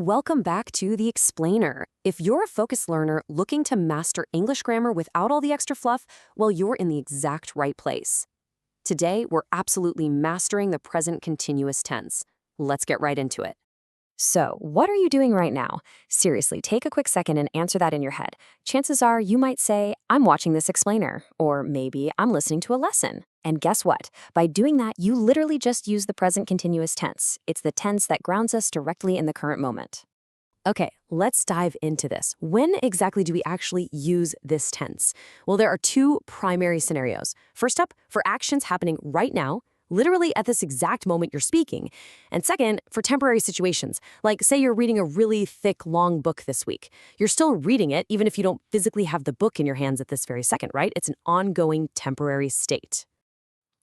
Welcome back to The Explainer. If you're a focused learner looking to master English grammar without all the extra fluff, well, you're in the exact right place. Today, we're absolutely mastering the present continuous tense. Let's get right into it. So, what are you doing right now? Seriously, take a quick second and answer that in your head. Chances are you might say, I'm watching this explainer, or maybe I'm listening to a lesson. And guess what? By doing that, you literally just use the present continuous tense. It's the tense that grounds us directly in the current moment. Okay, let's dive into this. When exactly do we actually use this tense? Well, there are two primary scenarios. First up, for actions happening right now, literally at this exact moment you're speaking. And second, for temporary situations, like say you're reading a really thick, long book this week. You're still reading it even if you don't physically have the book in your hands at this very second, right? It's an ongoing temporary state.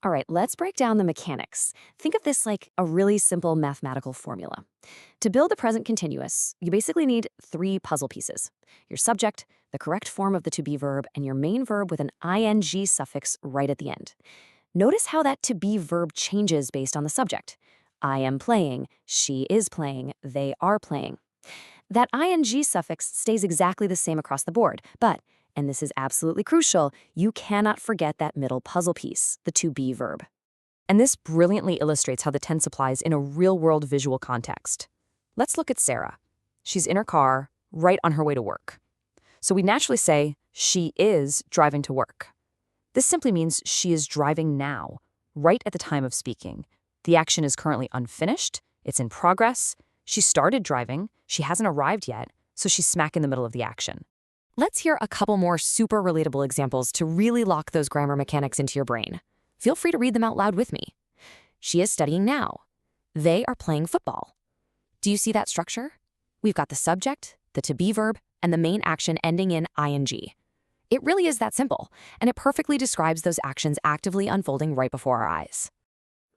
All right, let's break down the mechanics. Think of this like a really simple mathematical formula. To build the present continuous, you basically need three puzzle pieces: your subject, the correct form of the to-be verb, and your main verb with an ing suffix right at the end. Notice how that to-be verb changes based on the subject. I am playing, she is playing, they are playing. That ing suffix stays exactly the same across the board, but, and this is absolutely crucial, you cannot forget that middle puzzle piece, the to-be verb. And this brilliantly illustrates how the tense applies in a real-world visual context. Let's look at Sarah. She's in her car, right on her way to work. So we naturally say, she is driving to work. This simply means she is driving now, right at the time of speaking. The action is currently unfinished, it's in progress, she started driving, she hasn't arrived yet, so she's smack in the middle of the action. Let's hear a couple more super relatable examples to really lock those grammar mechanics into your brain. Feel free to read them out loud with me. She is studying now. They are playing football. Do you see that structure? We've got the subject, the to-be verb, and the main action ending in ing. It really is that simple, and it perfectly describes those actions actively unfolding right before our eyes.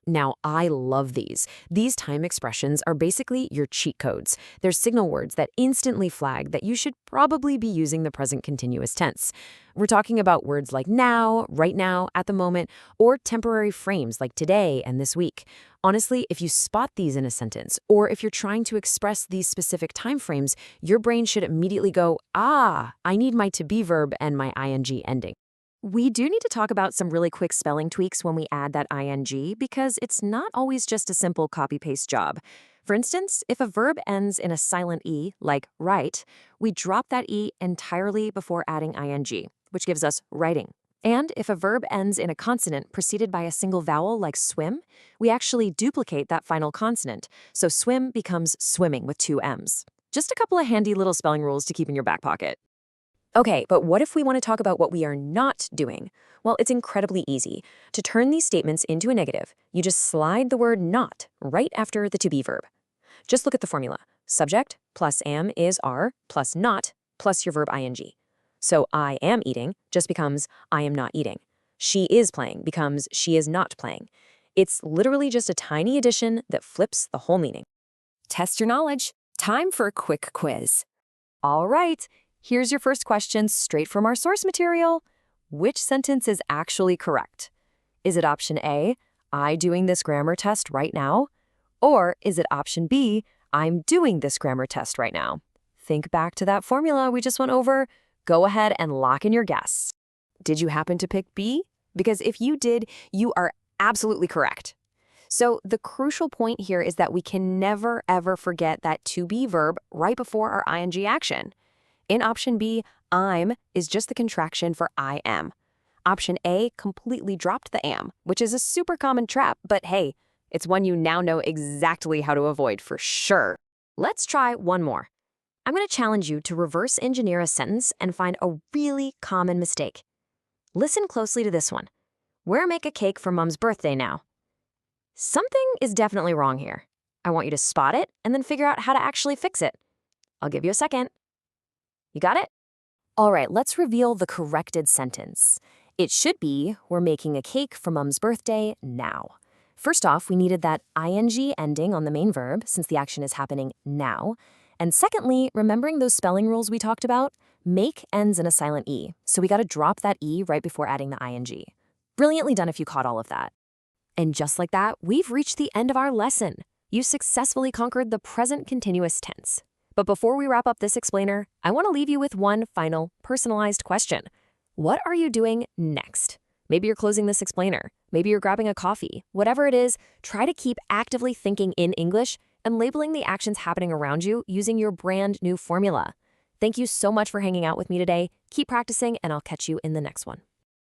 Now, I love these. These time expressions are basically your cheat codes. They're signal words that instantly flag that you should probably be using the present continuous tense. We're talking about words like now, right now, at the moment, or temporary frames like today and this week. Honestly, if you spot these in a sentence, or if you're trying to express these specific time frames, your brain should immediately go, I need my to-be verb and my ing ending. We do need to talk about some really quick spelling tweaks when we add that ing because it's not always just a simple copy-paste job. For instance, if a verb ends in a silent E, like write, we drop that E entirely before adding ing, which gives us writing. And if a verb ends in a consonant preceded by a single vowel like swim, we actually duplicate that final consonant, so swim becomes swimming with two M's. Just a couple of handy little spelling rules to keep in your back pocket. Okay, but what if we want to talk about what we are not doing? Well, it's incredibly easy. To turn these statements into a negative, you just slide the word not right after the to-be verb. Just look at the formula. Subject plus am is are plus not plus your verb ing. So I am eating just becomes I am not eating. She is playing becomes she is not playing. It's literally just a tiny addition that flips the whole meaning. Test your knowledge. Time for a quick quiz. All right. Here's your first question straight from our source material. Which sentence is actually correct? Is it option A, I doing this grammar test right now? Or is it option B, I'm doing this grammar test right now? Think back to that formula we just went over. Go ahead and lock in your guess. Did you happen to pick B? Because if you did, you are absolutely correct. So the crucial point here is that we can never, ever forget that to-be verb right before our ing action. In option B, I'm is just the contraction for I am. Option A completely dropped the am, which is a super common trap, but hey, it's one you now know exactly how to avoid for sure. Let's try one more. I'm going to challenge you to reverse engineer a sentence and find a really common mistake. Listen closely to this one. We're make a cake for Mom's birthday now. Something is definitely wrong here. I want you to spot it and then figure out how to actually fix it. I'll give you a second. You got it? All right, let's reveal the corrected sentence. It should be, we're making a cake for Mom's birthday now. First off, we needed that ing ending on the main verb since the action is happening now. And secondly, remembering those spelling rules we talked about, make ends in a silent E, so we got to drop that E right before adding the ing. Brilliantly done if you caught all of that. And just like that, we've reached the end of our lesson. You successfully conquered the present continuous tense. But before we wrap up this explainer, I want to leave you with one final personalized question. What are you doing next? Maybe you're closing this explainer. Maybe you're grabbing a coffee. Whatever it is, try to keep actively thinking in English and labeling the actions happening around you using your brand new formula. Thank you so much for hanging out with me today. Keep practicing, and I'll catch you in the next one.